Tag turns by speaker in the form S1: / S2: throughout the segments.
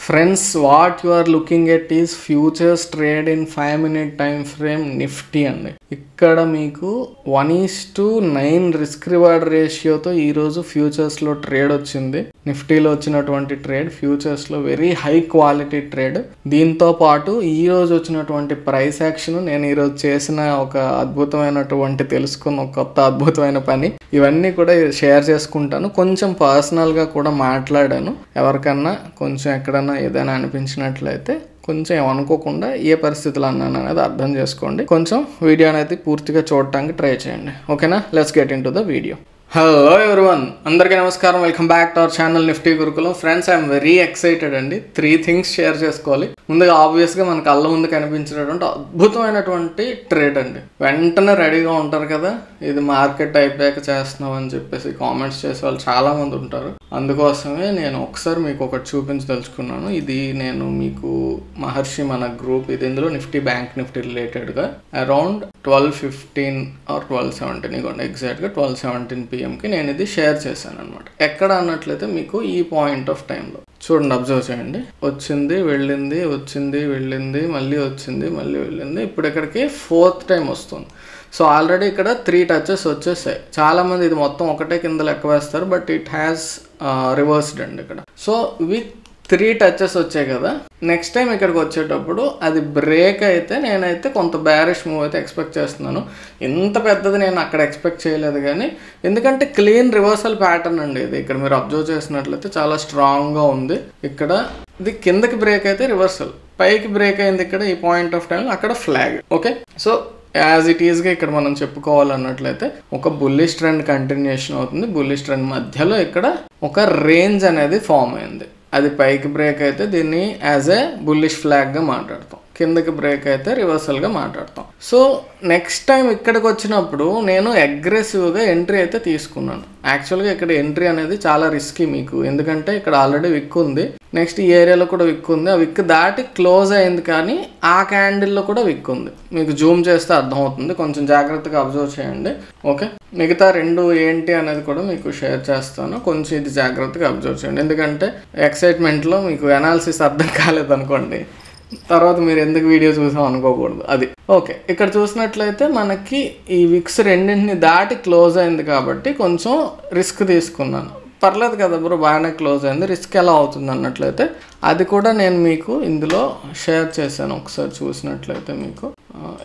S1: Friends, what you are looking at is futures trade in 5-minute time frame Nifty అండి. ఇక్కడ మీకు 1:9 risk reward రేషియోతో ఈరోజు ఫ్యూచర్స్లో trade వచ్చింది. నిఫ్టీలో వచ్చినటువంటి ట్రేడ్ ఫ్యూచర్స్లో వెరీ హై క్వాలిటీ ట్రేడ్. దీంతో పాటు ఈరోజు వచ్చినటువంటి ప్రైస్ యాక్షన్, నేను ఈరోజు చేసిన ఒక అద్భుతమైనటువంటి తెలుసుకున్న ఒక కొత్త అద్భుతమైన పని, ఇవన్నీ కూడా షేర్ చేసుకుంటాను. కొంచెం పర్సనల్గా కూడా మాట్లాడాను. ఎవరికన్నా కొంచెం ఎక్కడన్నా ఏదైనా అనిపించినట్లయితే కొంచెం ఏమనుకోకుండా ఏ పరిస్థితులు అన్నాను అనేది అర్థం చేసుకోండి. కొంచెం వీడియో అనేది పూర్తిగా చూడటానికి ట్రై చేయండి. ఓకేనా, let's get into the video. Hello everyone, అందరికీ నమస్కారం. Welcome back to our channel Nifty Gurukulam. Friends, I'm very excited అండి. 3 థింగ్స్ షేర్ చేసుకోవాలి. ముందుగా ఆబ్వియస్గా మన కళ్ళ ముందు కనిపించినటువంటి అద్భుతమైనటువంటి ట్రేడ్ అండి. వెంటనే రెడీగా ఉంటారు కదా, ఇది మార్కెట్ అయిపోయాక చేస్తున్నాం అని చెప్పేసి కామెంట్స్ చేసే వాళ్ళు చాలామంది ఉంటారు. అందుకోసమే నేను ఒకసారి మీకు ఒకటి చూపించదలుచుకున్నాను. ఇది నేను మీకు మహర్షి మన గ్రూప్, ఇది ఇందులో నిఫ్టీ బ్యాంక్ నిఫ్టీ రిలేటెడ్గా అరౌండ్ 12:15 or 12:17, ఇవ్వండి ఎగ్జాక్ట్గా 12:17 PM నేను ఇది షేర్ చేశాను అనమాట. ఎక్కడ అన్నట్లయితే మీకు ఈ పాయింట్ ఆఫ్ టైంలో చూడండి, అబ్జర్వ్ చేయండి. వచ్చింది వెళ్ళింది, వచ్చింది వెళ్ళింది, మళ్ళీ వచ్చింది మళ్ళీ వెళ్ళింది. ఇప్పుడు ఇక్కడికి 4th టైం వస్తుంది. సో ఆల్రెడీ ఇక్కడ 3 టచెస్ వచ్చేసాయి. చాలామంది ఇది మొత్తం ఒకటే కింద లెక్క వేస్తారు, బట్ ఇట్ హ్యాస్ రివర్స్డ్ అండి ఇక్కడ. సో ఇవి 3 టచెస్ వచ్చాయి కదా. నెక్స్ట్ టైం ఇక్కడికి వచ్చేటప్పుడు అది బ్రేక్ అయితే నేనైతే కొంత బ్యారిష్ మూవ్ అయితే ఎక్స్పెక్ట్ చేస్తున్నాను. ఇంత పెద్దది నేను అక్కడ ఎక్స్పెక్ట్ చేయలేదు, కానీ ఎందుకంటే క్లీన్ రివర్సల్ ప్యాటర్న్ అండి ఇది. ఇక్కడ మీరు అబ్జర్వ్ చేసినట్లయితే చాలా స్ట్రాంగ్గా ఉంది. ఇక్కడ ఇది కిందకి బ్రేక్ అయితే రివర్సల్, పైకి బ్రేక్ అయింది ఇక్కడ ఈ పాయింట్ ఆఫ్ టైం, అక్కడ flag. Okay, so as it ఈస్గా ఇక్కడ మనం చెప్పుకోవాలన్నట్లయితే ఒక బుల్లిష్ ట్రెండ్ కంటిన్యూషన్ అవుతుంది. బుల్లిష్ ట్రెండ్ మధ్యలో ఇక్కడ ఒక రేంజ్ అనేది ఫామ్ అయింది. అది పైకి బ్రేక్ అయితే దీన్ని యాజ్ ఏ బుల్లిష్ ఫ్లాగ్గా మాట్లాడతాం, కిందకి బ్రేక్ అయితే రివర్సల్గా మాట్లాడతాం. సో నెక్స్ట్ టైం ఇక్కడికి వచ్చినప్పుడు నేను అగ్రెసివ్గా ఎంట్రీ అయితే తీసుకున్నాను. యాక్చువల్గా ఇక్కడ ఎంట్రీ అనేది చాలా రిస్కీ మీకు, ఎందుకంటే ఇక్కడ ఆల్రెడీ విక్ ఉంది, నెక్స్ట్ ఈ ఏరియాలో కూడా విక్ ఉంది. ఆ విక్ దాటి క్లోజ్ అయింది, కానీ ఆ క్యాండిల్లో కూడా విక్ ఉంది. మీకు జూమ్ చేస్తే అర్థమవుతుంది, కొంచెం జాగ్రత్తగా అబ్జర్వ్ చేయండి. ఓకే, మిగతా 2 ఏంటి అనేది కూడా మీకు షేర్ చేస్తాను. కొంచెం ఇది జాగ్రత్తగా అబ్జర్వ్ చేయండి, ఎందుకంటే ఎక్సైట్మెంట్లో మీకు అనాలిసిస్ అర్థం కాలేదనుకోండి, తర్వాత మీరు ఎందుకు వీడియో చూసాం అనుకోకూడదు. అది ఓకే. ఇక్కడ చూసినట్లయితే మనకి ఈ విక్స్ రెండింటిని దాటి క్లోజ్ అయింది కాబట్టి కొంచెం రిస్క్ తీసుకున్నాను. పర్లేదు కదా బ్రో, బాగానే క్లోజ్ అయింది, రిస్క్ ఎలా అవుతుంది అన్నట్లయితే అది కూడా నేను మీకు ఇందులో షేర్ చేశాను. ఒకసారి చూసినట్లయితే మీకు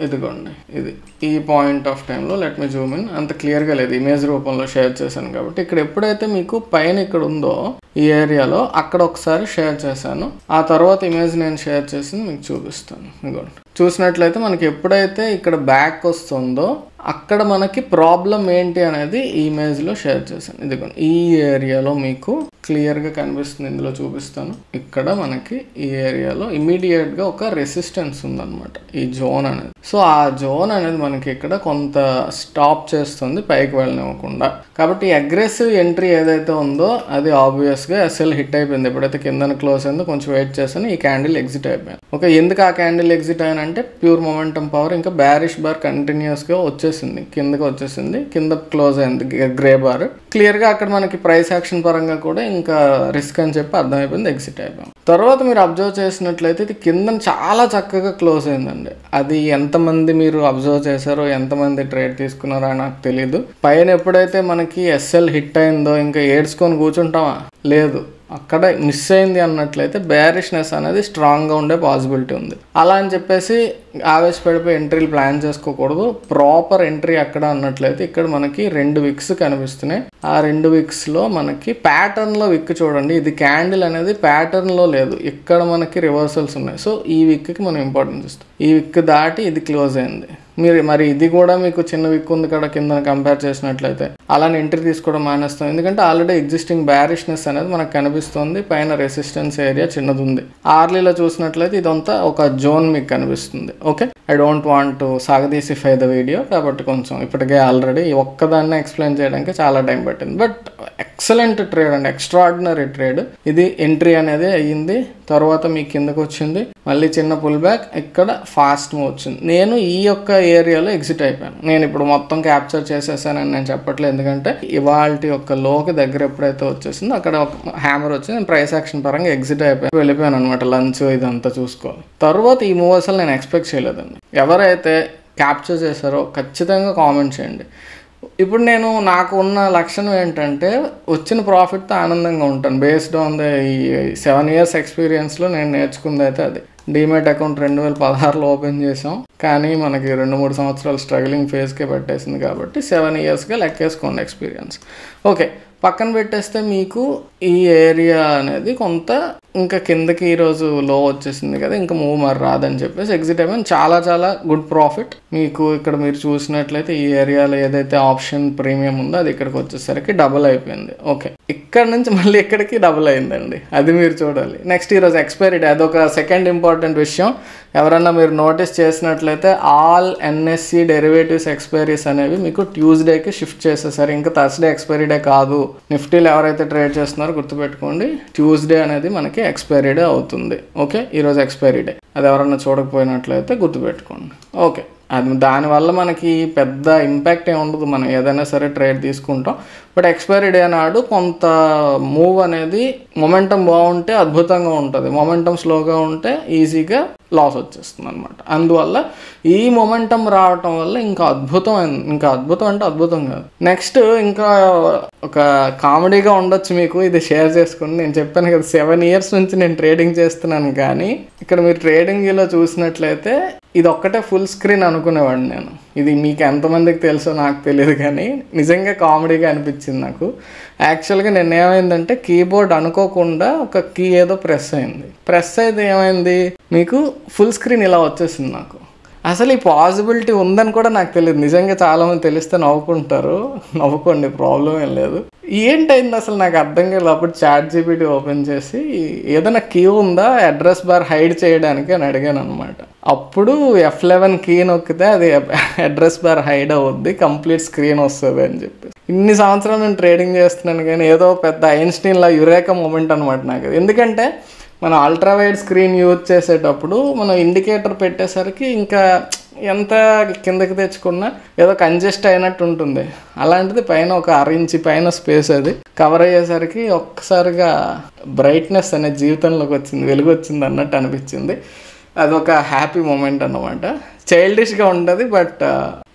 S1: ఇదిగోండి, ఇది ఈ పాయింట్ ఆఫ్ టైంలో లెట్ మీ జూమ్ ఇన్, అంత క్లియర్గా లేదు, ఇమేజ్ రూపంలో షేర్ చేశాను కాబట్టి. ఇక్కడ ఎప్పుడైతే మీకు పైన ఇక్కడ ఉందో ఈ ఏరియాలో అక్కడ ఒకసారి షేర్ చేశాను. ఆ తర్వాత ఇమేజ్ నేను షేర్ చేసింది మీకు చూపిస్తాను. ఇదిగోండి, చూసినట్లయితే మనకి ఎప్పుడైతే ఇక్కడ బ్యాక్ వస్తుందో అక్కడ మనకి ప్రాబ్లం ఏంటి అనేది ఈ ఇమేజ్లో షేర్ చేశాను. ఇదిగోండి, ఈ ఏరియాలో మీకు క్లియర్గా కనిపిస్తుంది, ఇందులో చూపిస్తాను. ఇక్కడ మనకి ఈ ఏరియాలో ఇమీడియట్గా ఒక రెసిస్టెన్స్ ఉందన్నమాట, ఈ జోన్ అనేది. సో ఆ జోన్ అనేది మనకి ఇక్కడ కొంత స్టాప్ చేస్తుంది, పైకి వెళ్ళనివ్వకుండా. కాబట్టి అగ్రెసివ్ ఎంట్రీ ఏదైతే ఉందో అది ఆబ్వియస్గా ఎస్ఎల్ హిట్ అయిపోయింది. ఎప్పుడైతే కిందన క్లోజ్ అయిందో కొంచెం వెయిట్ చేశాను, ఈ క్యాండిల్ ఎగ్జిట్ అయిపోయింది. ఓకే, ఎందుకు ఆ క్యాండిల్ ఎగ్జిట్ అయ్యానంటే ప్యూర్ మొమెంటం పవర్, ఇంకా బ్యారిష్ బార్ కంటిన్యూస్గా వచ్చేసింది, కిందకి వచ్చేసింది, కింద క్లోజ్ అయింది గ్రే బార్. క్లియర్గా అక్కడ మనకి ప్రైస్ యాక్షన్ పరంగా కూడా ఇంకా రిస్క్ అని చెప్పి అర్థమైపోయింది, ఎగ్జిట్ అయిపోయింది. తర్వాత మీరు అబ్జర్వ్ చేసినట్లయితే ఇది కింద చాలా చక్కగా క్లోజ్ అయిందండి. అది ఎంతమంది మీరు అబ్జర్వ్ చేశారో, ఎంతమంది ట్రేడ్ తీసుకున్నారో అని నాకు తెలియదు. పైన ఎప్పుడైతే మనకి ఎస్ఎల్ హిట్ అయిందో ఇంకా ఏడ్చుకొని కూర్చుంటామా, లేదు, అక్కడ మిస్ అయింది అన్నట్లయితే బేరిష్నెస్ అనేది స్ట్రాంగ్గా ఉండే పాసిబిలిటీ ఉంది. అలా అని చెప్పేసి ఆవేశపడిపోయి ఎంట్రీలు ప్లాన్ చేసుకోకూడదు. ప్రాపర్ ఎంట్రీ అక్కడ అన్నట్లయితే ఇక్కడ మనకి 2 విక్స్ కనిపిస్తున్నాయి. ఆ 2 విక్స్లో మనకి ప్యాటర్న్లో విక్ చూడండి, ఇది క్యాండిల్ అనేది ప్యాటర్న్లో లేదు, ఇక్కడ మనకి రివర్సల్స్ ఉన్నాయి. సో ఈ విక్కి మనం ఇంపార్టెన్స్ ఇస్తాం. ఈ విక్ దాటి ఇది క్లోజ్ అయింది. మరి ఇది కూడా మీకు చిన్న విక్ ఉంది కదా కింద కంపేర్ చేసినట్లయితే, అలానే ఎంట్రీ తీసుకోవడం మానేస్తాం, ఎందుకంటే ఆల్రెడీ ఎగ్జిస్టింగ్ బ్యారిష్నెస్ అనేది మనకు కనిపిస్తుంది. పైన రెసిస్టెన్స్ ఏరియా చిన్నది ఉంది. ఆర్లీలో చూసినట్లయితే ఇదంతా ఒక జోన్ మీకు కనిపిస్తుంది. Okay, I don't want to సాగదీసిఫై ద వీడియో, కాబట్టి కొంచెం ఇప్పటికే ఆల్రెడీ ఒక్కదాన్ని ఎక్స్ప్లెయిన్ చేయడానికి చాలా టైం పట్టింది. బట్ ఎక్సలెంట్ ట్రేడ్ అండి, ఎక్స్ట్రాడినరీ ట్రేడ్ ఇది. ఎంట్రీ అనేది అయ్యింది, తర్వాత మీ కిందకు వచ్చింది, మళ్ళీ చిన్న పుల్ బ్యాక్, ఇక్కడ ఫాస్ట్ మూవ్ వచ్చింది. నేను ఈ యొక్క ఏరియాలో ఎగ్జిట్ అయిపోయాను. నేను ఇప్పుడు మొత్తం క్యాప్చర్ చేసేసానని నేను చెప్పట్లేదు, ఎందుకంటే ఇవాళ యొక్క లోకి దగ్గర ఎప్పుడైతే వచ్చేసిందో అక్కడ ఒక హ్యామర్ వచ్చింది, నేను ప్రైస్ యాక్షన్ పరంగా ఎగ్జిట్ అయిపోయాను, వెళ్ళిపోయాను అనమాట. లంచ్ ఇదంతా చూసుకోవాలి. తర్వాత ఈ మూవ్ అసలు నేను ఎక్స్పెక్ట్ చేయలేదండి. ఎవరైతే క్యాప్చర్ చేశారో ఖచ్చితంగా కామెంట్ చేయండి. ఇప్పుడు నాకు ఉన్న లక్షణం ఏంటంటే వచ్చిన ప్రాఫిట్తో ఆనందంగా ఉంటాను. బేస్డ్ ఆన్ ద ఈ 7 years ఎక్స్పీరియన్స్లో నేను నేర్చుకుంది అయితే అది. డీమెట్ అకౌంట్ 2016లో ఓపెన్ చేసాం, కానీ మనకి 2-3 సంవత్సరాలు స్ట్రగ్లింగ్ ఫేజ్కే పెట్టేసింది కాబట్టి 7 yearsగా లెక్కేసుకోండి ఎక్స్పీరియన్స్. ఓకే, పక్కన పెట్టేస్తే మీకు ఈ ఏరియా అనేది కొంత ఇంకా కిందకి ఈరోజు లో వచ్చేసింది కదా, ఇంకా మూవ్ మరి రాదని చెప్పేసి ఎగ్జిట్ అయిపోయింది. చాలా చాలా గుడ్ ప్రాఫిట్. మీకు ఇక్కడ మీరు చూసినట్లయితే ఈ ఏరియాలో ఏదైతే ఆప్షన్ ప్రీమియం ఉందో అది ఇక్కడికి వచ్చేసరికి డబుల్ అయిపోయింది. ఓకే, ఇక్కడ నుంచి మళ్ళీ ఇక్కడికి డబుల్ అయిందండి, అది మీరు చూడాలి. నెక్స్ట్ ఈరోజు ఎక్స్పైరీ డే, అదొక సెకండ్ ఇంపార్టెంట్ విషయం. ఎవరన్నా మీరు నోటీస్ చేసినట్లయితే ఆల్ ఎన్ఎస్సి డెరివేటివ్స్ ఎక్స్పైరీస్ అనేవి మీకు ట్యూస్డేకి షిఫ్ట్ చేసేసారు. ఇంకా థర్స్డే ఎక్స్పైరీ డే కాదు. నిఫ్టీలో ఎవరైతే ట్రేడ్ చేస్తున్నారో గుర్తుపెట్టుకోండి, ట్యూస్డే అనేది మనకి ఎక్స్పైరీ డే అవుతుంది. ఓకే, ఈరోజు ఎక్స్పైరీ డే, అది ఎవరన్నా చూడకపోయినట్లయితే గుర్తుపెట్టుకోండి. ఓకే, అది దానివల్ల మనకి పెద్ద ఇంపాక్ట్ ఏమి ఉండదు, మనం ఏదైనా సరే ట్రేడ్ తీసుకుంటాం. బట్ ఎక్స్పైరీ డే నాడు కొంత మూవ్ అనేది మొమెంటం బాగుంటే అద్భుతంగా ఉంటుంది, మొమెంటం స్లోగా ఉంటే ఈజీగా లాస్ వచ్చేస్తుంది అనమాట. అందువల్ల ఈ మొమెంటం రావటం వల్ల ఇంకా అద్భుతం అంటే అద్భుతం కాదు. నెక్స్ట్ ఇంకా ఒక కామెడీగా ఉండొచ్చు మీకు, ఇది షేర్ చేసుకుని. నేను చెప్పాను కదా 7 years నుంచి నేను ట్రేడింగ్ చేస్తున్నాను, కానీ ఇక్కడ మీరు ట్రేడింగ్లో చూసినట్లయితే ఇది ఒక్కటే ఫుల్ స్క్రీన్ అనుకునేవాడిని నేను. ఇది మీకు ఎంతమందికి తెలుసో నాకు తెలియదు, కానీ నిజంగా కామెడీగా అనిపించింది నాకు. యాక్చువల్గా నేను ఏమైందంటే కీబోర్డ్ అనుకోకుండా ఒక కీ ఏదో ప్రెస్ అయితే ఏమైంది, మీకు ఫుల్ స్క్రీన్ ఇలా వచ్చేసింది నాకు. అసలు ఈ పాసిబిలిటీ ఉందని కూడా నాకు తెలియదు. నిజంగా చాలామంది తెలిస్తే నవ్వుకుంటారు, నవ్వుకోండి, ప్రాబ్లం ఏం లేదు. ఏంటైంది అసలు నాకు అర్థం కాలేదు. అప్పుడు ChatGPT ఓపెన్ చేసి ఏదైనా కీ ఉందా అడ్రస్ బార్ హైడ్ చేయడానికి అని అడిగాను అనమాట. అప్పుడు F11 కీ నొక్కితే అది అడ్రస్ బార్ హైడ్ అవుద్ది, కంప్లీట్ స్క్రీన్ వస్తుంది అని చెప్పి. ఇన్ని సంవత్సరాలు నేను ట్రేడింగ్ చేస్తున్నాను, కానీ ఏదో పెద్ద ఐన్స్టీన్లా యురేకా మూమెంట్ అనమాట నాకు. ఎందుకంటే మనం అల్ట్రావైడ్ స్క్రీన్ యూజ్ చేసేటప్పుడు మనం ఇండికేటర్ పెట్టేసరికి ఇంకా ఎంత కిందకి తెచ్చుకున్నా ఏదో కంజెస్ట్ అయినట్టు ఉంటుంది. అలాంటిది పైన ఒక 1 inch పైన స్పేస్ అది కవర్ అయ్యేసరికి ఒక్కసారిగా బ్రైట్నెస్ అనేది జీవితంలోకి వచ్చింది, వెలుగు వచ్చింది అన్నట్టు అనిపించింది. అదొక హ్యాపీ మూమెంట్ అన్నమాట. చైల్డిష్గా ఉంటుంది, బట్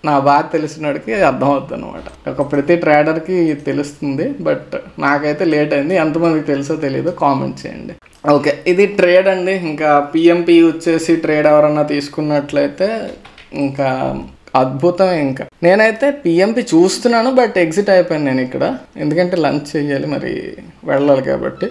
S1: నా బాగా తెలిసినోడికి అర్థమవుతుంది అనమాట. ఒక ప్రతి ట్రేడర్కి తెలుస్తుంది, బట్ నాకైతే లేట్ అయింది. ఎంతమందికి తెలుసో తెలియదు, కామెంట్ చేయండి. ఓకే, ఇది ట్రేడ్ అండి. ఇంకా పిఎంపి యూజ్ చేసి ట్రేడ్ ఎవరన్నా తీసుకున్నట్లయితే ఇంకా అద్భుతమే. ఇంకా నేనైతే పిఎంపి చూస్తున్నాను, బట్ ఎగ్జిట్ అయిపోయాను నేను ఇక్కడ, ఎందుకంటే లంచ్ చేయాలి, మరి వెళ్ళాలి కాబట్టి.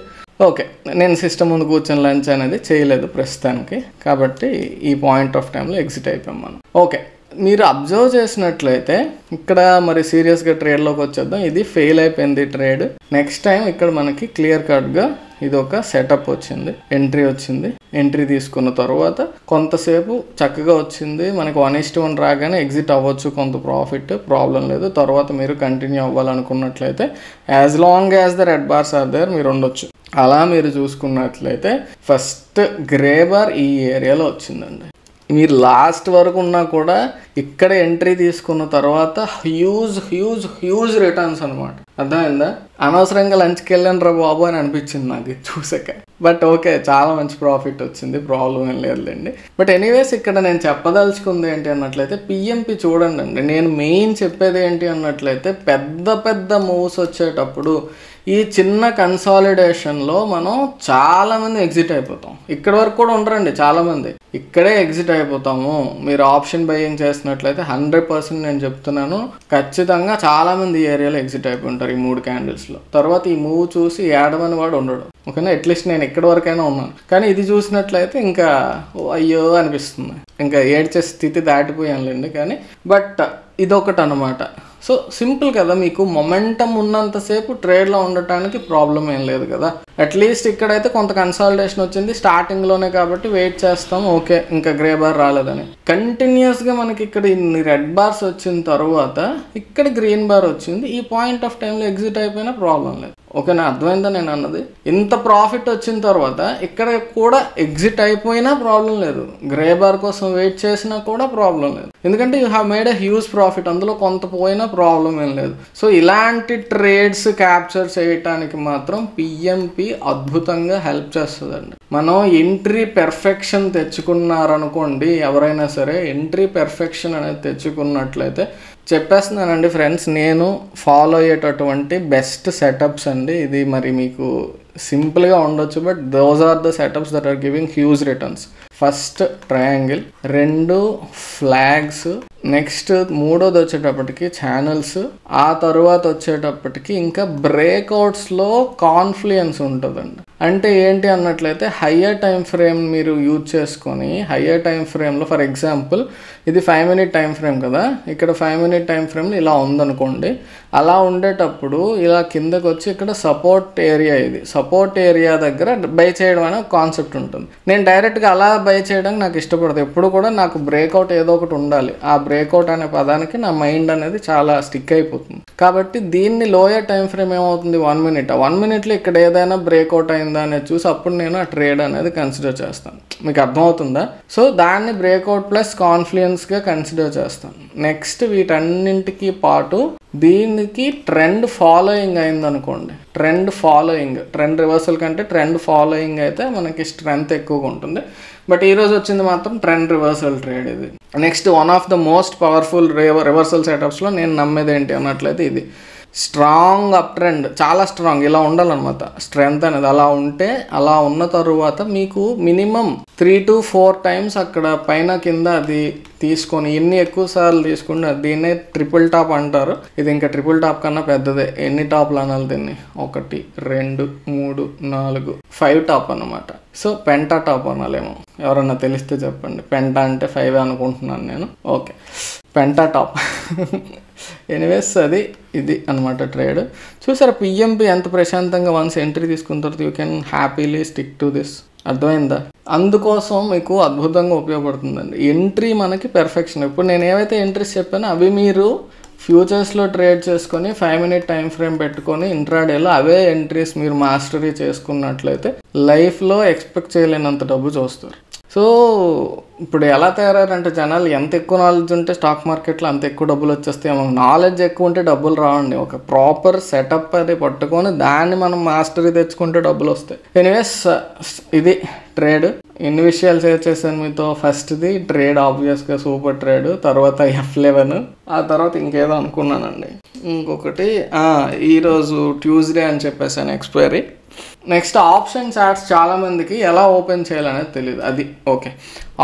S1: ఓకే, నేను సిస్టమ్ ముందు కూర్చొని లంచ్ అనేది చేయలేదు ప్రస్తుతానికి, కాబట్టి ఈ పాయింట్ ఆఫ్ టైంలో ఎగ్జిట్ అయిపోయాం మనం. ఓకే, మీరు అబ్జర్వ్ చేసినట్లయితే ఇక్కడ మరి సీరియస్గా ట్రేడ్లోకి వచ్చేద్దాం. ఇది ఫెయిల్ అయిపోయింది ట్రేడ్. నెక్స్ట్ టైం ఇక్కడ మనకి క్లియర్ కట్గా ఇది ఒక సెటప్ వచ్చింది, ఎంట్రీ వచ్చింది. ఎంట్రీ తీసుకున్న తర్వాత కొంతసేపు చక్కగా వచ్చింది మనకి 1:1 రాగానే ఎగ్జిట్ అవ్వచ్చు, కొంత ప్రాఫిట్, ప్రాబ్లం లేదు. తర్వాత మీరు కంటిన్యూ అవ్వాలనుకున్నట్లయితే as long as the red bars are there మీరు ఉండొచ్చు. అలా మీరు చూసుకున్నట్లయితే ఫస్ట్ గ్రే బార్ ఈ ఏరియాలో వచ్చిందండి. మీరు లాస్ట్ వరకు ఉన్నా కూడా ఇక్కడ ఎంట్రీ తీసుకున్న తర్వాత హ్యూజ్ రిటర్న్స్ అనమాట. అర్థమైందా? అనవసరంగా లంచ్కి వెళ్ళాను రా బాబు అని అనిపించింది నాకు చూసాక. బట్ ఓకే, చాలా మంచి ప్రాఫిట్ వచ్చింది, ప్రాబ్లం ఏం లేదులేండి. బట్ ఎనీవేస్ ఇక్కడ నేను చెప్పదలుచుకుంది ఏంటి అన్నట్లయితే పిఎంపి చూడండి అండి. నేను మెయిన్ చెప్పేది ఏంటి అన్నట్లయితే పెద్ద మూవ్స్ వచ్చేటప్పుడు ఈ చిన్న కన్సాలిడేషన్లో మనం చాలామంది ఎగ్జిట్ అయిపోతాం. ఇక్కడి వరకు కూడా ఉండరండి చాలామంది, ఇక్కడే ఎగ్జిట్ అయిపోతాము. మీరు ఆప్షన్ బయింగ్ చేసినట్లయితే 100% నేను చెప్తున్నాను, ఖచ్చితంగా చాలామంది ఈ ఏరియాలో ఎగ్జిట్ అయిపోయి ఉంటారు ఈ 3 క్యాండిల్స్లో. తర్వాత ఈ మూవ్ చూసి ఏడమని వాడు ఉండడు. ఓకేనా? అట్లీస్ట్ నేను ఎక్కడి వరకైనా ఉన్నాను, కానీ ఇది చూసినట్లయితే ఇంకా అయ్యో అనిపిస్తుంది, ఇంకా ఏడ్చే స్థితి దాటిపోయానులేండి. కానీ బట్ ఇదొకటి అనమాట. సో సింపుల్ కదా, మీకు మొమెంటం ఉన్నంతసేపు ట్రేడ్లో ఉండటానికి ప్రాబ్లం ఏం లేదు కదా. అట్లీస్ట్ ఇక్కడైతే కొంత కన్సాలిడేషన్ వచ్చింది స్టార్టింగ్లోనే కాబట్టి వెయిట్ చేస్తాం. ఓకే, ఇంకా గ్రే బార్ రాలేదని కంటిన్యూస్గా మనకి ఇక్కడ ఇన్ని రెడ్ బార్స్ వచ్చిన తర్వాత ఇక్కడ గ్రీన్ బార్ వచ్చింది. ఈ పాయింట్ ఆఫ్ టైంలో ఎగ్జిట్ అయిపోయినా ప్రాబ్లం లేదు. ఓకేనా, అర్థమైందా నేను అన్నది? ఇంత ప్రాఫిట్ వచ్చిన తర్వాత ఇక్కడ కూడా ఎగ్జిట్ అయిపోయినా ప్రాబ్లం లేదు, గ్రే బార్ కోసం వెయిట్ చేసినా కూడా ప్రాబ్లం లేదు, ఎందుకంటే you have made a huge profit, అందులో కొంత పోయినా ప్రాబ్లం ఏం లేదు. సో ఇలాంటి ట్రేడ్స్ క్యాప్చర్ చేయటానికి మాత్రం పిఎంపి అద్భుతంగా హెల్ప్ చేస్తుందండి. మనం ఎంట్రీ పెర్ఫెక్షన్ తెచ్చుకున్నారనుకోండి, ఎవరైనా సరే ఎంట్రీ పెర్ఫెక్షన్ అనేది తెచ్చుకున్నట్లయితే చెప్పేస్తున్నానండి ఫ్రెండ్స్, నేను ఫాలో అయ్యేటటువంటి బెస్ట్ సెటప్స్ అండి ఇది. మరి మీకు సింపుల్గా ఉండొచ్చు, but those are the setups that are giving huge returns. First triangle, 2 flags, next 3వది వచ్చేటప్పటికి ఛానల్స్, ఆ తర్వాత వచ్చేటప్పటికి ఇంకా బ్రేక్అవుట్స్లో కాన్ఫ్లుయెన్స్ ఉంటుందండి. అంటే ఏంటి అన్నట్లయితే హయ్యర్ టైం ఫ్రేమ్ మీరు యూజ్ చేసుకొని, హయ్యర్ టైం ఫ్రేమ్లో ఫర్ ఎగ్జాంపుల్ ఇది 5 minute టైం ఫ్రేమ్ కదా, ఇక్కడ 5 minute టైం ఫ్రేమ్లో ఇలా ఉందనుకోండి, అలా ఉండేటప్పుడు ఇలా కిందకు వచ్చి ఇక్కడ సపోర్ట్ ఏరియా, ఇది సపోర్ట్ ఏరియా దగ్గర బై చేయడం అనే కాన్సెప్ట్ ఉంటుంది. నేను డైరెక్ట్గా అలా బై చేయడానికి నాకు ఇష్టపడదు, ఎప్పుడు కూడా నాకు బ్రేక్అవుట్ ఏదో ఒకటి ఉండాలి. ఆ బ్రేక్అవుట్ అనే పదానికి నా మైండ్ అనేది చాలా స్టిక్ అయిపోతుంది. కాబట్టి దీన్ని లోయర్ టైం ఫ్రేమ్ ఏమవుతుంది, 1 minute. ఆ 1 minuteలో ఇక్కడ ఏదైనా బ్రేక్అవుట్ అయిందా అనేది చూసి అప్పుడు నేను ఆ ట్రేడ్ అనేది కన్సిడర్ చేస్తాను. మీకు అర్థమవుతుందా? సో దాన్ని బ్రేక్అవుట్ ప్లస్ కాన్ఫ్లుయెన్స్గా కన్సిడర్ చేస్తాను. నెక్స్ట్ వీటన్నింటికి పాటు దీనికి ట్రెండ్ ఫాలోయింగ్ అయిందనుకోండి, ట్రెండ్ రివర్సల్ కంటే ట్రెండ్ ఫాలోయింగ్ అయితే మనకి స్ట్రెంత్ ఎక్కువగా ఉంటుంది. బట్ ఈరోజు వచ్చింది మాత్రం ట్రెండ్ రివర్సల్ ట్రేడ్ ఇది. Next one of the most powerful reversal సెటప్స్లో నేను నమ్మేది ఏంటి అన్నట్లయితే ఇది స్ట్రాంగ్ అప్ ట్రెండ్, చాలా స్ట్రాంగ్ ఇలా ఉండాలన్నమాట స్ట్రెంత్ అనేది. అలా ఉంటే, అలా ఉన్న తరువాత మీకు మినిమం 3 to 4 times అక్కడ పైన కింద అది తీసుకొని, ఎన్ని ఎక్కువ సార్లు తీసుకుంటే దీన్నే ట్రిపుల్ టాప్ అంటారు. ఇది ఇంకా ట్రిపుల్ టాప్ కన్నా పెద్దదే. ఎన్ని టాప్లు అనాలి దీన్ని? 1 2 3 4 5 టాప్ అన్నమాట. సో పెంటా టాప్ అనాలేమో, ఎవరన్నా తెలిస్తే చెప్పండి. పెంటా అంటే 5 అనుకుంటున్నాను నేను. Okay, Penta top. ఎనీవేస్ ఇది అనమాట ట్రేడ్. చూసారా పిఎంపి ఎంత ప్రశాంతంగా వన్స్ ఎంట్రీ తీసుకున్న తర్వాత you can happily stick to this. అర్థమైందా? అందుకోసం మీకు అద్భుతంగా ఉపయోగపడుతుందండి ఎంట్రీ. మనకి పెర్ఫెక్షన్. ఇప్పుడు నేను ఏవైతే ఎంట్రీస్ చెప్పానో అవి మీరు ఫ్యూచర్స్లో ట్రేడ్ చేసుకొని 5 minute టైం ఫ్రేమ్ పెట్టుకొని ఇంట్రాడేలో అవే ఎంట్రీస్ మీరు మాస్టరీ చేసుకున్నట్లయితే లైఫ్లో ఎక్స్పెక్ట్ చేయలేనంత డబ్బు చూస్తారు. సో ఇప్పుడు ఎలా తయారంటే జనాలు ఎంత ఎక్కువ నాలెడ్జ్ ఉంటే స్టాక్ మార్కెట్లో అంత ఎక్కువ డబ్బులు వచ్చేస్తాయి. నాలెడ్జ్ ఎక్కువ ఉంటే డబ్బులు రావండి. ఒక ప్రాపర్ సెటప్ అది పట్టుకొని దాన్ని మనం మాస్టరీ తెచ్చుకుంటే డబ్బులు వస్తాయి. ఎనీవేస్ ఇది ట్రేడ్. ఎన్ని విషయాలు షేర్ చేశాను మీతో. ఫస్ట్ది ట్రేడ్ ఆబ్వియస్గా సూపర్ ట్రేడ్, తర్వాత F11, ఆ తర్వాత ఇంకేదో అనుకున్నానండి ఇంకొకటి, ఈరోజు ట్యూస్డే అని చెప్పేసాను ఎక్స్పైరీ. నెక్స్ట్ ఆప్షన్ చార్ట్స్ చాలామందికి ఎలా ఓపెన్ చేయాలనేది తెలియదు. అది ఓకే.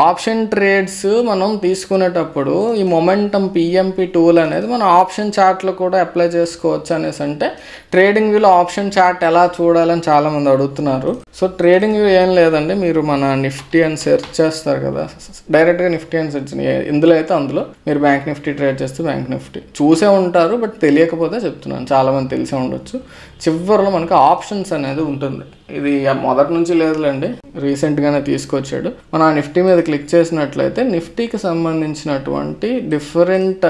S1: ఆప్షన్ ట్రేడ్స్ మనం తీసుకునేటప్పుడు ఈ మొమెంటం పిఎంపి టూల్ అనేది మనం ఆప్షన్ చార్ట్లో కూడా అప్లై చేసుకోవచ్చు అనేసి అంటే ట్రేడింగ్ వ్యూలో ఆప్షన్ చార్ట్ ఎలా చూడాలని చాలామంది అడుగుతున్నారు. సో ట్రేడింగ్ వ్యూ ఏం లేదండి, మీరు మన నిఫ్టీ అని సెర్చ్ చేస్తారు కదా, డైరెక్ట్గా నిఫ్టీ అని సెర్చ్, ఇందులో అయితే అందులో మీరు బ్యాంక్ నిఫ్టీ ట్రేడ్ చేస్తే బ్యాంక్ నిఫ్టీ చూసే ఉంటారు. బట్ తెలియకపోతే చెప్తున్నాను, చాలామంది తెలిసే ఉండొచ్చు. చివరిలో మనకి ఆప్షన్స్ అనేది ఉంటుంది. ఇది మొదటి నుంచి లేదులేండి, రీసెంట్గానే తీసుకొచ్చాడు. మనం ఆ నిఫ్టీ మీద క్లిక్ చేసినట్లయితే నిఫ్టీకి సంబంధించినటువంటి డిఫరెంట్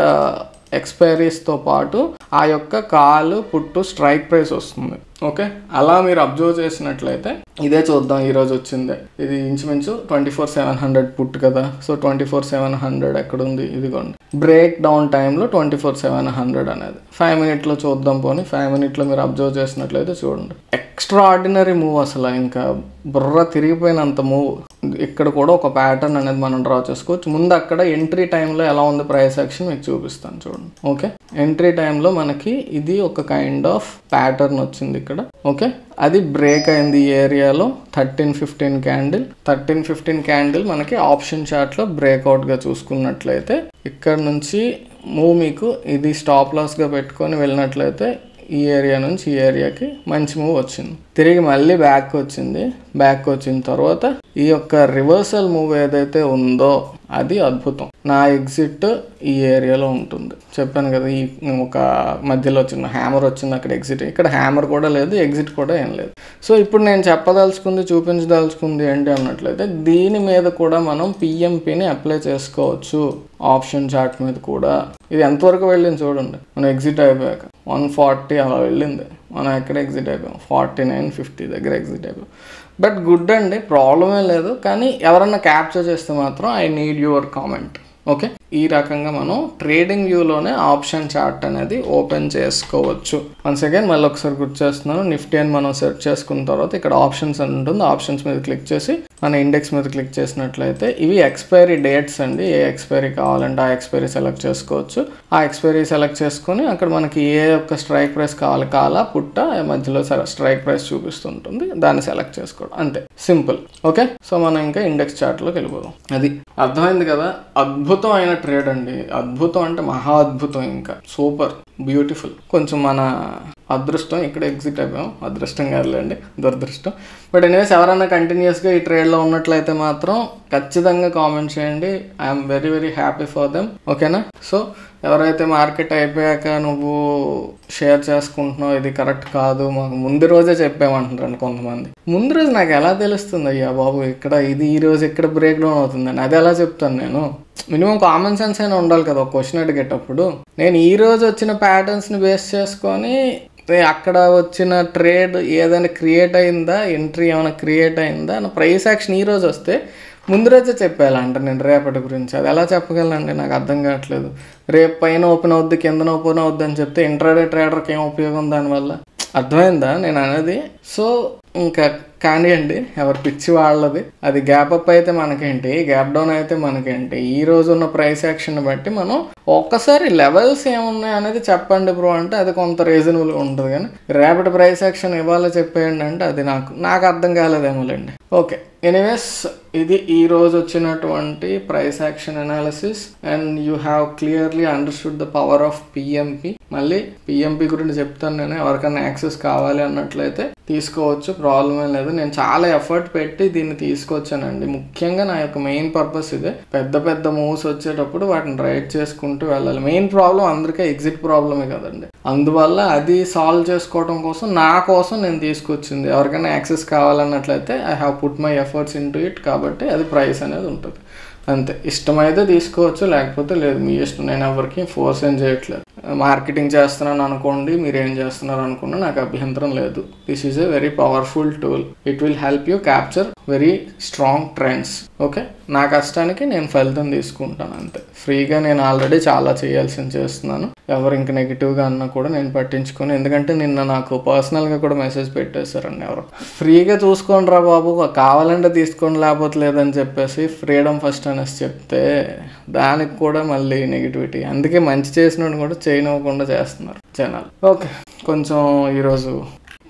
S1: ఎక్స్పైరీస్తో పాటు ఆ యొక్క కాల్ పుట్టు స్ట్రైక్ ప్రైస్ వస్తుంది. ఓకే, అలా మీరు అబ్జర్వ్ చేసినట్లయితే ఇదే చూద్దాం. ఈరోజు వచ్చిందే ఇది ఇంచుమించు 24,700 పుట్ కదా. సో 24,700 ఎక్కడుంది? ఇదిగోండి బ్రేక్ డౌన్ టైంలో 24,700 అనేది 5 minute చూద్దాం. పోనీ 5 minute మీరు అబ్జర్వ్ చేసినట్లయితే చూడండి, ఎక్స్ట్రా ఆర్డినరీ మూవ్, అసలు ఇంకా బుర్ర తిరిగిపోయినంత మూవ్. ఇక్కడ కూడా ఒక ప్యాటర్న్ అనేది మనం డ్రా చేసుకోవచ్చు. ముందు అక్కడ ఎంట్రీ టైంలో ఎలా ఉంది ప్రైస్ యాక్షన్ మీకు చూపిస్తాను చూడండి. ఓకే, ఎంట్రీ టైంలో మనకి ఇది ఒక కైండ్ ఆఫ్ ప్యాటర్న్ వచ్చింది ఇక్కడ. ఓకే, అది బ్రేక్ అయింది ఈ ఏరియాలో 13-15 క్యాండిల్. 13-15 క్యాండిల్ మనకి ఆప్షన్ చార్ట్లో బ్రేక్అవుట్గా చూసుకున్నట్లయితే ఇక్కడ నుంచి మూవ్ మీకు ఇది స్టాప్ లాస్గా పెట్టుకొని వెళ్ళినట్లయితే ఈ ఏరియా నుంచి ఈ ఏరియాకి మంచి మూవ్ వచ్చింది. తిరిగి మళ్ళీ బ్యాక్ వచ్చింది. బ్యాక్ వచ్చిన తర్వాత ఈ యొక్క రివర్సల్ మూవ్ ఏదైతే ఉందో అది అద్భుతం. నా ఎగ్జిట్ ఈ ఏరియాలో ఉంటుంది. చెప్పాను కదా, ఈ ఒక మధ్యలో చిన్న హ్యామర్ వచ్చింది అక్కడ ఎగ్జిట్. ఇక్కడ హ్యామర్ కూడా లేదు, ఎగ్జిట్ కూడా ఏం లేదు. సో ఇప్పుడు నేను చెప్పదలుచుకుంది, చూపించదలుచుకుంది ఏంటి అన్నట్లయితే, దీని మీద కూడా మనం పిఎంపిని అప్లై చేసుకోవచ్చు ఆప్షన్ చార్ట్ మీద కూడా. ఇది ఎంతవరకు వెళ్ళింది చూడండి, మనం ఎగ్జిట్ అయిపోయాక 140 అలా వెళ్ళింది. మనం ఎక్కడ ఎగ్జిట్ అయిపోయాం, 49.50 దగ్గర ఎగ్జిట్ అయిపోయాం. బట్ గుడ్ అండి, ప్రాబ్లమే లేదు. కానీ ఎవరన్నా క్యాప్చర్ చేస్తే మాత్రం I need your comment. Okay, ఈ రకంగా మనం ట్రేడింగ్ వ్యూలోనే ఆప్షన్ చార్ట్ అనేది ఓపెన్ చేసుకోవచ్చు. వన్స్ అగైన్ మళ్ళీ ఒకసారి గుర్తు చేస్తున్నాను, నిఫ్టీ అని మనం సెర్చ్ చేసుకున్న తర్వాత ఇక్కడ ఆప్షన్స్ అని ఉంటుంది. ఆప్షన్స్ మీద క్లిక్ చేసి మన ఇండెక్స్ మీద క్లిక్ చేసినట్లయితే ఇవి ఎక్స్పైరీ డేట్స్ అండి. ఏ ఎక్స్పైరీ కావాలంటే ఆ ఎక్స్పైరీ సెలెక్ట్ చేసుకోవచ్చు. ఆ ఎక్స్పైరీ సెలెక్ట్ చేసుకొని అక్కడ మనకి ఏ యొక్క స్ట్రైక్ ప్రైస్ కావాలి, కాలా పుట్ట మధ్యలో స్ట్రైక్ ప్రైస్ చూపిస్తుంటుంది, దాన్ని సెలెక్ట్ చేసుకోవడం, అంతే, సింపుల్. ఓకే, సో మనం ఇంకా ఇండెక్స్ చార్ట్లోకి వెళ్ళిపోదాం. అది అర్థమైంది కదా. అద్భుతమైన ట్రేడ్ అండి, అద్భుతం అంటే మహా అద్భుతం, ఇంకా సూపర్ బ్యూటిఫుల్. కొంచెం మన అదృష్టం, ఇక్కడ ఎగ్జిట్ అయిపోయాం, అదృష్టం కాదులేండి, దురదృష్టం. బట్ ఎనీవేస్ ఎవరైనా కంటిన్యూస్గా ఈ ట్రేడ్లో ఉన్నట్లయితే మాత్రం ఖచ్చితంగా కామెంట్ చేయండి. I'm very very happy for them. ఓకేనా? సో ఎవరైతే మార్కెట్ అయిపోయాక నువ్వు షేర్ చేసుకుంటున్నావు ఇది కరెక్ట్ కాదు, మాకు ముందు రోజే చెప్పామంటున్నారండి కొంతమంది. ముందు రోజు నాకు ఎలా తెలుస్తుంది అయ్యా బాబు ఇక్కడ ఇది ఈ రోజు ఇక్కడ బ్రేక్ డౌన్ అవుతుందని? అది ఎలా చెప్తాను నేను? మినిమం కామన్ సెన్స్ అయినా ఉండాలి కదా ఒక క్వశ్చన్ అడిగేటప్పుడు. నేను ఈ రోజు వచ్చిన ప్యాటర్న్స్ని బేస్ చేసుకొని అక్కడ వచ్చిన ట్రేడ్ ఏదైనా క్రియేట్ అయిందా, ఎంట్రీ ఏమైనా క్రియేట్ అయిందా, నా ప్రైస్ యాక్షన్ ఈ రోజు వస్తే ముందు రోజే చెప్పాలంట నేను రేపటి గురించి. అది ఎలా చెప్పగలండి? నాకు అర్థం కావట్లేదు. రేపు పైన ఓపెన్ అవుద్ది, కిందన ఓపెన్ అవుద్ది అని చెప్తే ఇంట్రాడే ట్రేడర్కి ఏం ఉపయోగం దానివల్ల? అర్థమైందా నేను అనేది? సో ఇంకా కానివ్వండి, ఎవరి పిచ్చి వాళ్ళది. అది గ్యాప్ అప్ అయితే మనకేంటి, గ్యాప్ డౌన్ అయితే మనకేంటి. ఈ రోజు ఉన్న ప్రైస్ యాక్షన్ బట్టి మనం ఒక్కసారి లెవెల్స్ ఏమున్నాయి అనేది చెప్పండి బ్రో అంటే అది కొంత రీజనబుల్గా ఉంటుంది. కానీ రేపటి ప్రైస్ యాక్షన్ ఇవాళ చెప్పేయండి అంటే అది నాకు అర్థం కాలేదేమోలేండి. ఓకే, ఎనీవేస్ ఇది ఈ రోజు వచ్చినటువంటి price action analysis and you have clearly understood the power of PMP. మళ్ళీ పిఎంపి గురించి చెప్తాను నేను, ఎవరికైనా యాక్సెస్ కావాలి అన్నట్లయితే తీసుకోవచ్చు, ప్రాబ్లమే లేదు. నేను చాలా ఎఫర్ట్ పెట్టి దీన్ని తీసుకొచ్చానండి. ముఖ్యంగా నా యొక్క మెయిన్ పర్పస్ ఇదే. పెద్ద పెద్ద మూవ్స్ వచ్చేటప్పుడు వాటిని రైట్ చేసుకుంటూ వెళ్ళాలి. మెయిన్ ప్రాబ్లం అందరికీ ఎగ్జిట్ ప్రాబ్లమే కదండి. అందువల్ల అది సాల్వ్ చేసుకోవడం కోసం నా కోసం నేను తీసుకొచ్చింది. ఎవరికైనా యాక్సెస్ కావాలన్నట్లయితే I have put my efforts into it. కాబట్టి అది ప్రైస్ అనేది ఉంటుంది, అంతే. ఇష్టమైతే తీసుకోవచ్చు, లేకపోతే లేదు, మీ ఇష్టం. నేను ఎవరికి ఫోర్స్ ఏం చేయట్లేదు. మార్కెటింగ్ చేస్తున్నాను అనుకోండి, మీరు ఏం చేస్తున్నారు అనుకున్నా నాకు అభ్యంతరం లేదు. This is a very powerful tool. It will help you capture very strong trends. Okay, నా కష్టానికి నేను ఫలితం తీసుకుంటాను, అంతే. ఫ్రీగా నేను ఆల్రెడీ చాలా చేయాల్సింది చేస్తున్నాను. ఎవరు ఇంక నెగిటివ్గా అన్నా కూడా నేను పట్టించుకొని, ఎందుకంటే నిన్న నాకు పర్సనల్గా కూడా మెసేజ్ పెట్టేశారండి ఎవరు, ఫ్రీగా చూసుకోండి రా బాబు, కావాలంటే తీసుకోండి లేకపోతే లేదని చెప్పేసి ఫ్రీడమ్ ఫస్ట్ అనేసి చెప్తే దానికి కూడా మళ్ళీ నెగిటివిటీ. అందుకే మంచి చేసినోడు కూడా చేయనివ్వకుండా చేస్తున్నారు జనాలు. ఓకే, కొంచెం ఈరోజు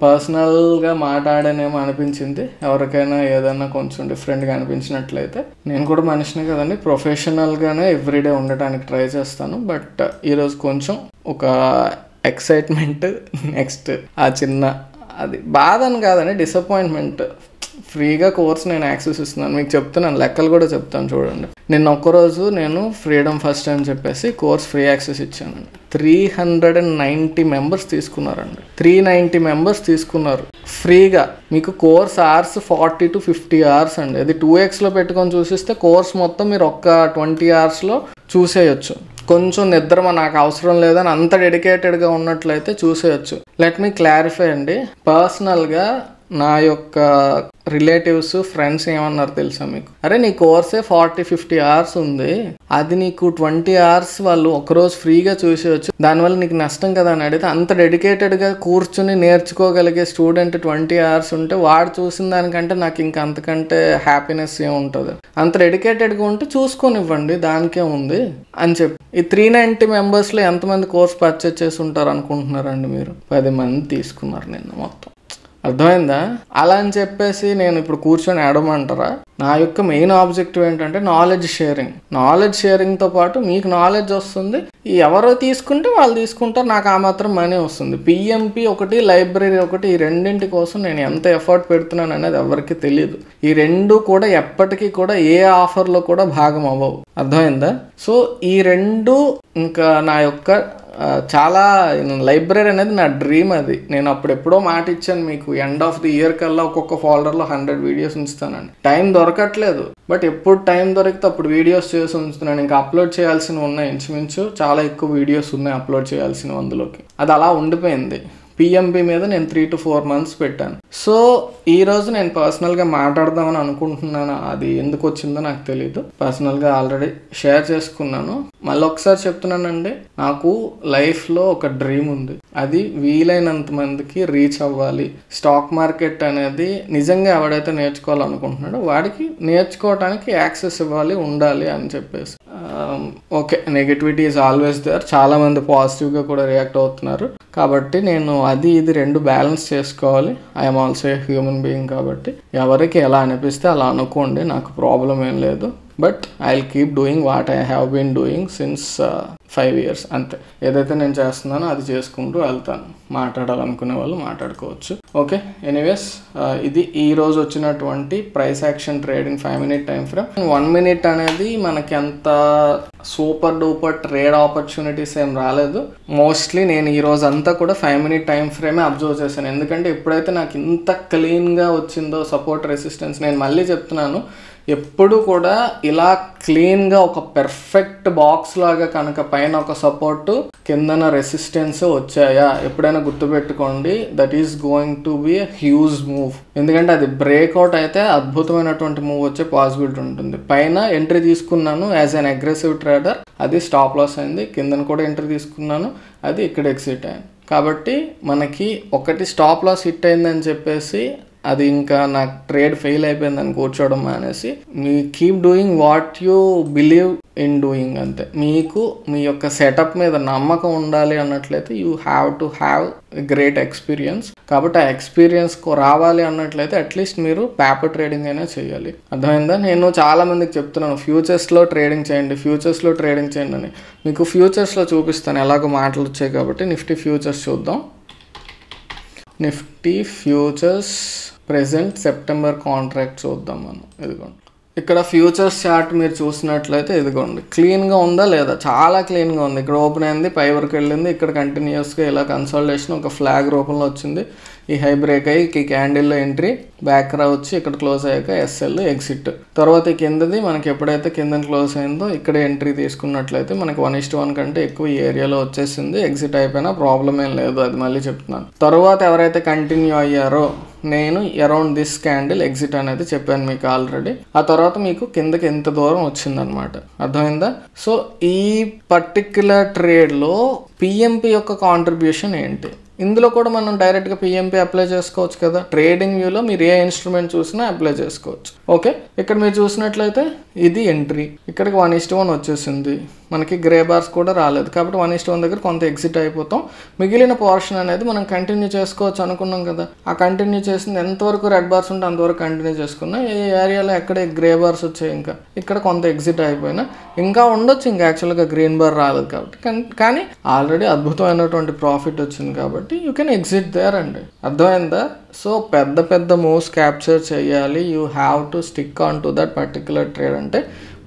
S1: పర్సనల్గా మాట్లాడనేమో అనిపించింది. ఎవరికైనా ఏదైనా కొంచెం డిఫరెంట్గా అనిపించినట్లయితే, నేను కూడా మనిషిని కదండి, ప్రొఫెషనల్గానే ఎవ్రీడే ఉండటానికి ట్రై చేస్తాను. బట్ ఈరోజు కొంచెం ఒక ఎక్సైట్మెంట్, నెక్స్ట్ ఆ చిన్న అది బాధ అని కాదండి, డిసప్పాయింట్మెంట్. ఫ్రీగా కోర్స్ నేను యాక్సెస్ ఇస్తున్నాను, మీకు చెప్తున్నాను, లెక్కలు కూడా చెప్తాను చూడండి. నిన్న ఒక్కరోజు నేను ఫ్రీడమ్ ఫస్ట్ అని చెప్పేసి కోర్స్ ఫ్రీ యాక్సెస్ ఇచ్చానండి. 390 మెంబర్స్ తీసుకున్నారండి. 390 మెంబర్స్ తీసుకున్నారు ఫ్రీగా. మీకు కోర్స్ అవర్స్ 40 to 50 hours అండి. అది 2x పెట్టుకొని చూసిస్తే కోర్స్ మొత్తం మీరు ఒక్క 20 hours చూసేయచ్చు. కొంచెం నిద్ర నాకు అవసరం లేదని అంత డెడికేటెడ్గా ఉన్నట్లయితే చూసేయచ్చు. లెట్ మీ క్లారిఫై అండి, పర్సనల్గా నా యొక్క రిలేటివ్స్, ఫ్రెండ్స్ ఏమన్నారు తెలుసా మీకు? అరే నీ కోర్సే 40-50 hours ఉంది, అది నీకు 20 hours వాళ్ళు ఒకరోజు ఫ్రీగా చూసేయచ్చు, దానివల్ల నీకు నష్టం కదా అని అడిగితే, అంత డెడికేటెడ్గా కూర్చుని నేర్చుకోగలిగే స్టూడెంట్ 20 hours ఉంటే వాడు చూసిన దానికంటే నాకు ఇంకా అంతకంటే హ్యాపీనెస్ ఏముంటుంది. అంత డెడికేటెడ్గా ఉంటే చూసుకొనివ్వండి, దానికే ఉంది అని చెప్పి. ఈ 390 మెంబర్స్లో ఎంతమంది కోర్స్ పర్చేజ్ చేసి ఉంటారు అనుకుంటున్నారండి మీరు? 10 మంది తీసుకున్నారు నిన్న మొత్తం. అర్థమైందా? అలా అని చెప్పేసి నేను ఇప్పుడు కూర్చొని ఆడమంటారా? నా యొక్క మెయిన్ ఆబ్జెక్టివ్ ఏంటంటే నాలెడ్జ్ షేరింగ్తో పాటు మీకు నాలెడ్జ్ వస్తుంది, ఎవరో తీసుకుంటే వాళ్ళు తీసుకుంటారు, నాకు ఆ మాత్రం మనీ వస్తుంది. పిఎంపి ఒకటి, లైబ్రరీ ఒకటి, ఈ రెండింటి కోసం నేను ఎంత ఎఫర్ట్ పెడుతున్నాను అనేది ఎవరికి తెలియదు. ఈ రెండు కూడా ఎప్పటికీ కూడా ఏ ఆఫర్లో కూడా భాగం అవ్వవు. అర్థమైందా? సో ఈ రెండు ఇంకా నా యొక్క చాలా లైబ్రరీ అనేది నా డ్రీమ్. అది నేను అప్పుడెప్పుడో మాట ఇచ్చాను మీకు, ఎండ్ ఆఫ్ ది ఇయర్ కల్లా ఒక్కొక్క ఫోల్డర్లో 100 వీడియోస్ ఉంచుతానండి. టైం దొరకట్లేదు, బట్ ఎప్పుడు టైం దొరికితే అప్పుడు వీడియోస్ చేసి ఉంచుతున్నాను. ఇంకా అప్లోడ్ చేయాల్సినవి ఉన్నాయి, ఇంచుమించు చాలా ఎక్కువ వీడియోస్ ఉన్నాయి అప్లోడ్ చేయాల్సినవి అందులోకి. అది అలా ఉండిపోయింది. పిఎంపి మీద నేను 3 to 4 months పెట్టాను. సో ఈరోజు నేను పర్సనల్గా మాట్లాడదామని అనుకుంటున్నాను. అది ఎందుకు వచ్చిందో నాకు తెలీదు. పర్సనల్గా ఆల్రెడీ షేర్ చేసుకున్నాను. మళ్ళీ ఒకసారి చెప్తున్నానండి, నాకు లైఫ్లో ఒక డ్రీమ్ ఉంది. అది వీలైనంత మందికి రీచ్ అవ్వాలి. స్టాక్ మార్కెట్ అనేది నిజంగా ఎవడైతే నేర్చుకోవాలనుకుంటున్నాడో వాడికి నేర్చుకోవడానికి యాక్సెస్ ఇవ్వాలి, ఉండాలి అని చెప్పేసి. Okay, negativity is always there. చాలామంది పాజిటివ్గా కూడా రియాక్ట్ అవుతున్నారు. కాబట్టి నేను అది ఇది రెండు బ్యాలెన్స్ చేసుకోవాలి. I'm also a human being. కాబట్టి ఎవరికి ఎలా అనిపిస్తే అలా అనుకోండి, నాకు ప్రాబ్లం ఏం లేదు. But I will keep doing what I have been doing since 5 years అంతే. ఏదైతే నేను చేస్తున్నానో అది చేసుకుంటూ వెళ్తాను. మాట్లాడాలనుకునే వాళ్ళు మాట్లాడుకోవచ్చు. ఓకే, ఎనీవేస్ ఇది ఈరోజు వచ్చినటువంటి price action trading 5 minute time frame. 1 minute అనేది మనకి అంత సూపర్ డూపర్ ట్రేడ్ ఆపర్చునిటీస్ ఏం రాలేదు. మోస్ట్లీ నేను ఈరోజు అంతా కూడా 5 minute టైం ఫ్రేమే అబ్జర్వ్ చేశాను. ఎందుకంటే ఎప్పుడైతే నాకు ఇంత క్లీన్గా వచ్చిందో సపోర్ట్ రెసిస్టెన్స్, నేను మళ్ళీ చెప్తున్నాను, ఎప్పుడు కూడా ఇలా క్లీన్గా ఒక పెర్ఫెక్ట్ బాక్స్ లాగా కనుక పైన ఒక సపోర్టు కిందన రెసిస్టెన్స్ వచ్చాయా ఎప్పుడైనా గుర్తుపెట్టుకోండి, that is going to be a huge move. ఎందుకంటే అది బ్రేక్అవుట్ అయితే అద్భుతమైనటువంటి మూవ్ వచ్చే పాసిబిలిటీ ఉంటుంది. పైన ఎంట్రీ తీసుకున్నాను యాజ్ అన్ అగ్రెసివ్ ట్రేడర్, అది స్టాప్ లాస్ అయింది. కిందన కూడా ఎంట్రీ తీసుకున్నాను, అది ఇక్కడ ఎగ్జిట్ అయింది. కాబట్టి మనకి ఒకటి స్టాప్ లాస్ హిట్ అయిందని చెప్పేసి అది ఇంకా నాకు ట్రేడ్ ఫెయిల్ అయిపోయిందని కూర్చోవడం మానేసి, me keep doing what you believe in doing అంతే. మీకు మీ యొక్క సెటప్ మీద నమ్మకం ఉండాలి అన్నట్లయితే you have to have great experience. కాబట్టి ఆ ఎక్స్పీరియన్స్ రావాలి అన్నట్లయితే అట్లీస్ట్ మీరు పేపర్ ట్రేడింగ్ అయినా చేయాలి. అర్థమైందా? నేను చాలా మందికి చెప్తున్నాను, ఫ్యూచర్స్లో ట్రేడింగ్ చేయండి అని. మీకు ఫ్యూచర్స్లో చూపిస్తాను, ఎలాగో మాటలు వచ్చాయి కాబట్టి. నిఫ్టీ ఫ్యూచర్స్ చూద్దాం. Nifty futures present September contract చూద్దాం మనం. ఇదిగోండి, ఇక్కడ ఫ్యూచర్స్ చార్ట్ మీరు చూసినట్లయితే ఇదిగోండి, క్లీన్గా ఉందా లేదా? చాలా క్లీన్గా ఉంది. ఇక్కడ ఓపెన్ అయింది, పై వరకు వెళ్ళింది, ఇక్కడ కంటిన్యూస్గా ఇలా కన్సల్టేషన్ ఒక ఫ్లాగ్ రూపంలో వచ్చింది. ఈ హై బ్రేక్ అయ్యి ఈ క్యాండిల్లో ఎంట్రీ, బ్యాక్ రా వచ్చి ఇక్కడ క్లోజ్ అయ్యాక ఎస్ఎల్ ఎగ్జిట్. తర్వాత ఈ కిందది మనకి ఎప్పుడైతే కింద క్లోజ్ అయిందో ఇక్కడ ఎంట్రీ తీసుకున్నట్లయితే మనకి 1:1 కంటే ఎక్కువ ఈ ఏరియాలో వచ్చేసింది. ఎగ్జిట్ అయిపోయినా ప్రాబ్లం ఏం లేదు, అది మళ్ళీ చెప్తున్నాను. తర్వాత ఎవరైతే కంటిన్యూ అయ్యారో, నేను అరౌండ్ దిస్ క్యాండిల్ ఎగ్జిట్ అనేది చెప్పాను మీకు ఆల్రెడీ. ఆ తర్వాత మీకు కిందకి ఎంత దూరం వచ్చిందనమాట. అర్థమైందా? సో ఈ పర్టిక్యులర్ ట్రేడ్లో పిఎంపి యొక్క కాంట్రిబ్యూషన్ ఏంటి? ఇందులో కూడా మనం డైరెక్ట్గా పిఎంపి అప్లై చేసుకోవచ్చు కదా. ట్రేడింగ్ వ్యూలో మీరు ఏ ఇన్స్ట్రుమెంట్ చూసినా అప్లై చేసుకోవచ్చు. ఓకే, ఇక్కడ మీరు చూసినట్లయితే ఇది ఎంట్రీ, ఇక్కడికి 1:1 వచ్చేసింది. మనకి గ్రే బార్స్ కూడా రాలేదు, కాబట్టి 1:1 దగ్గర కొంత ఎగ్జిట్ అయిపోతాం. మిగిలిన పోర్షన్ అనేది మనం కంటిన్యూ చేసుకోవచ్చు అనుకున్నాం కదా. ఆ కంటిన్యూ చేసింది ఎంతవరకు రెడ్ బార్స్ ఉంటే అంతవరకు కంటిన్యూ చేసుకున్నాం. ఈ ఏరియాలో ఎక్కడ గ్రే బార్స్ వచ్చాయి, ఇంకా ఇక్కడ కొంత ఎగ్జిట్ అయిపోయినా ఇంకా ఉండొచ్చు. ఇంకా యాక్చువల్గా గ్రీన్ బార్ రాలేదు కాబట్టి, కానీ ఆల్రెడీ అద్భుతమైనటువంటి ప్రాఫిట్ వచ్చింది కాబట్టి యూ కెన్ ఎగ్జిట్ దేర్ అండి. అర్థమైందా? సో పెద్ద పెద్ద మూవ్స్ క్యాప్చర్ చేయాలి. You have to stick on to that particular trade. అంటే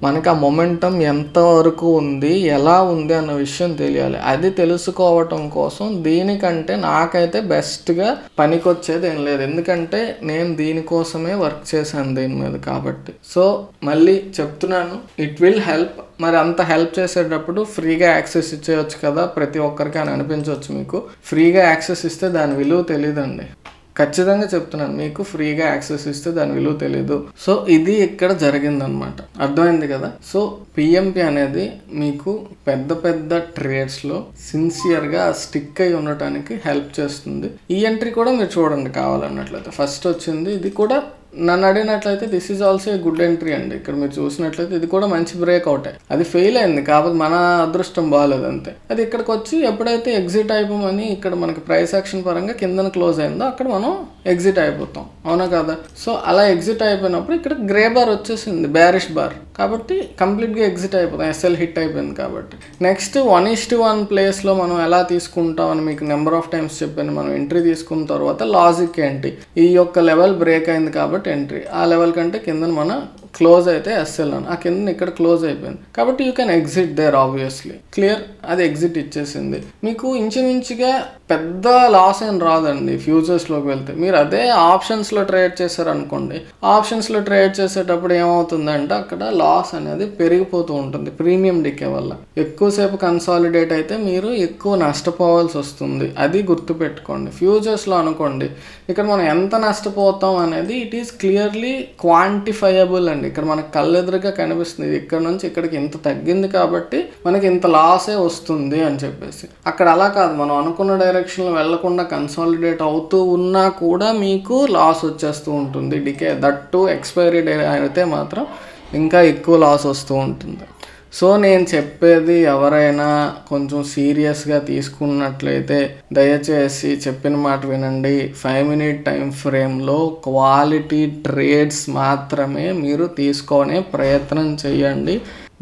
S1: మనకి ఆ మొమెంటం ఎంతవరకు ఉంది, ఎలా ఉంది అన్న విషయం తెలియాలి. అది తెలుసుకోవటం కోసం దీనికంటే నాకైతే బెస్ట్గా పనికొచ్చేది ఏం లేదు. ఎందుకంటే నేను దీనికోసమే వర్క్ చేశాను దీని మీద కాబట్టి. సో మళ్ళీ చెప్తున్నాను, ఇట్ విల్ హెల్ప్. మరి అంత హెల్ప్ చేసేటప్పుడు ఫ్రీగా యాక్సెస్ ఇచ్చేయచ్చు కదా ప్రతి ఒక్కరికి అని అనిపించవచ్చు మీకు. ఫ్రీగా యాక్సెస్ ఇస్తే దాని విలువ తెలియదండి. ఖచ్చితంగా చెప్తున్నాను, మీకు ఫ్రీగా యాక్సెస్ ఇస్తే దాని విలువ తెలీదు. సో ఇది ఇక్కడ జరిగిందనమాట. అర్థమైంది కదా. సో పిఎంపి అనేది మీకు పెద్ద పెద్ద ట్రేడ్స్లో సిన్సియర్గా స్టిక్ అయి ఉండటానికి హెల్ప్ చేస్తుంది. ఈ ఎంట్రీ కూడా మీరు చూడండి కావాలన్నట్లయితే. ఫస్ట్ వచ్చింది, ఇది కూడా నన్ను అడిగినట్లయితే this is also a good entry అండి. ఇక్కడ మీరు చూసినట్లయితే ఇది కూడా మంచి బ్రేక్అవుట్. అది ఫెయిల్ అయింది కాబట్టి మన అదృష్టం బాగాలేదు అంతే. అది ఇక్కడికి వచ్చి ఎప్పుడైతే ఎగ్జిట్ అయిపోమని ఇక్కడ మనకి ప్రైస్ యాక్షన్ పరంగా కిందన క్లోజ్ అయిందో అక్కడ మనం ఎగ్జిట్ అయిపోతాం, అవునా కదా? సో అలా ఎగ్జిట్ అయిపోయినప్పుడు ఇక్కడ గ్రే బార్ వచ్చేసింది, బ్యారిష్ బార్, కాబట్టి కంప్లీట్గా ఎగ్జిట్ అయిపోతాం. ఎస్ఎల్ హిట్ అయిపోయింది కాబట్టి. నెక్స్ట్ 1:1 ప్లేస్లో మనం ఎలా తీసుకుంటాం అని మీకు నెంబర్ ఆఫ్ టైమ్స్ చెప్పాను. మనం ఎంట్రీ తీసుకున్న తర్వాత లాజిక్ ఏంటి, ఈ యొక్క లెవెల్ బ్రేక్ అయింది కాబట్టి ఎంట్రీ, ఆ లెవెల్ కంటే కింద మన క్లోజ్ అయితే ఎస్ఎల్ అని, ఆ కింద ఇక్కడ క్లోజ్ అయిపోయింది కాబట్టి you can exit there obviously. Clear? అది ఎగ్జిట్ ఇచ్చేసింది. మీకు ఇంచుమించుగా పెద్ద లాస్ ఏం రాదండి ఫ్యూచర్స్లోకి వెళ్తే. మీరు అదే ఆప్షన్స్లో ట్రేడ్ చేశారనుకోండి, ఆప్షన్స్లో ట్రేడ్ చేసేటప్పుడు ఏమవుతుందంటే అక్కడ లాస్ అనేది పెరిగిపోతూ ఉంటుంది ప్రీమియం డికే వల్ల. ఎక్కువసేపు కన్సాలిడేట్ అయితే మీరు ఎక్కువ నష్టపోవాల్సి వస్తుంది, అది గుర్తుపెట్టుకోండి. ఫ్యూచర్స్లో అనుకోండి, ఇక్కడ మనం ఎంత నష్టపోతాం అనేది ఇట్ ఈస్ క్లియర్లీ క్వాంటిఫైయబుల్ అండి. ఇక్కడ మనకు కళ్ళెదురుగా కనిపిస్తుంది, ఇక్కడ నుంచి ఇక్కడికి ఇంత తగ్గింది కాబట్టి మనకి ఇంత లాసే వస్తుంది అని చెప్పేసి. అక్కడ అలా కాదు, మనం అనుకున్న డైరెక్షన్లో వెళ్లకుండా కన్సాలిడేట్ అవుతూ ఉన్నా కూడా మీకు లాస్ వచ్చేస్తూ ఉంటుంది decay. That too expiry day అయితే మాత్రం ఇంకా ఎక్కువ లాస్ వస్తూ ఉంటుంది. సో నేను చెప్పేది ఎవరైనా కొంచెం సీరియస్గా తీసుకున్నట్లయితే దయచేసి చెప్పిన మాట వినండి. 5 మినిట్ టైం ఫ్రేమ్లో క్వాలిటీ ట్రేడ్స్ మాత్రమే మీరు తీసుకునే ప్రయత్నం చేయండి.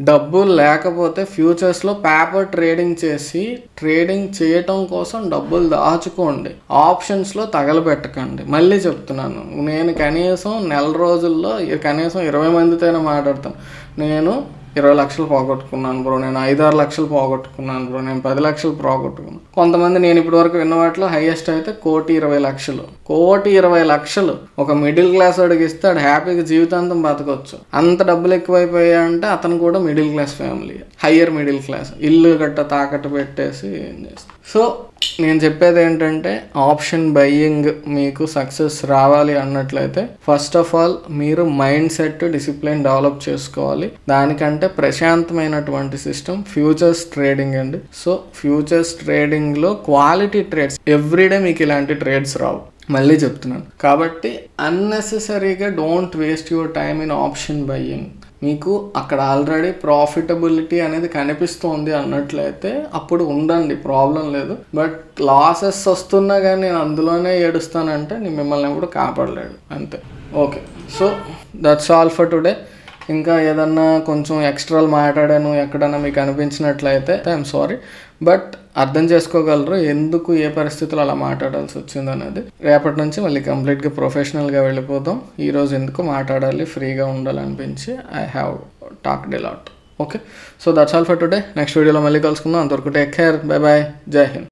S1: డబ్బులు లేకపోతే ఫ్యూచర్స్లో పేపర్ ట్రేడింగ్ చేసి ట్రేడింగ్ చేయటం కోసం డబ్బులు దాచుకోండి, ఆప్షన్స్లో తగలబెట్టకండి. మళ్ళీ చెప్తున్నాను, నేను కనీసం నెల రోజుల్లో కనీసం 20 మందితోనే మాట్లాడతాను. నేను 20 లక్షలు పోగొట్టుకున్నాను బ్రో, నేను 5-6 లక్షలు పోగొట్టుకున్నాను బ్రో, నేను 10 లక్షలు పోగొట్టుకున్నాను. కొంతమంది నేను ఇప్పటి వరకు విన్న వాటిలో హైయెస్ట్ అయితే 1,20,00,000. 1,20,00,000 ఒక మిడిల్ క్లాస్ వాడికి ఇస్తే ఆడు హ్యాపీగా జీవితాంతం బతకొచ్చు. అంత డబ్బులు ఎక్కువైపోయా అంటే అతను కూడా middle class family, higher middle class, ఇల్లు గట్ట తాకట్టు పెట్టేసి ఏం చేస్తాను. సో నేను చెప్పేది ఏంటంటే ఆప్షన్ బయ్యింగ్ మీకు సక్సెస్ రావాలి అన్నట్లయితే ఫస్ట్ ఆఫ్ ఆల్ మీరు మైండ్ సెట్ డిసిప్లిన్ డెవలప్ చేసుకోవాలి. దానికంటే ప్రశాంతమైనటువంటి సిస్టమ్ ఫ్యూచర్స్ ట్రేడింగ్ అండి. సో ఫ్యూచర్స్ ట్రేడింగ్లో క్వాలిటీ ట్రేడ్స్, ఎవ్రీడే మీకు ఇలాంటి ట్రేడ్స్ రావు, మళ్ళీ చెప్తున్నాను. కాబట్టి అన్నెసెసరీగా don't waste your time in option buying. మీకు అక్కడ ఆల్రెడీ ప్రాఫిటబిలిటీ అనేది కనిపిస్తుంది అన్నట్లయితే అప్పుడు ఉండండి, ప్రాబ్లం లేదు. బట్ లాసెస్ వస్తున్నా కానీ నేను అందులోనే ఏడుస్తానంటే నేను మిమ్మల్ని ఎప్పుడు కాపాడలేడు, అంతే. Okay, so that's all for today. ఇంకా ఏదన్నా కొంచెం ఎక్స్ట్రాలు మాట్లాడాను ఎక్కడన్నా మీకు అనిపించినట్లయితే ఐఎమ్ సారీ, బట్ అర్థం చేసుకోగలరు ఎందుకు ఏ పరిస్థితుల్లో అలా మాట్లాడాల్సి వచ్చింది అనేది. రేపటి నుంచి మళ్ళీ కంప్లీట్గా ప్రొఫెషనల్గా వెళ్ళిపోతాం. ఈరోజు ఎందుకు మాట్లాడాలి, ఫ్రీగా ఉండాలనిపించి I have talked a lot. Okay, so that's all for today. Next వీడియోలో మళ్ళీ కలుసుకుందాం. అంతవరకు టేక్ కేర్, బై బాయ్, జై హింద్.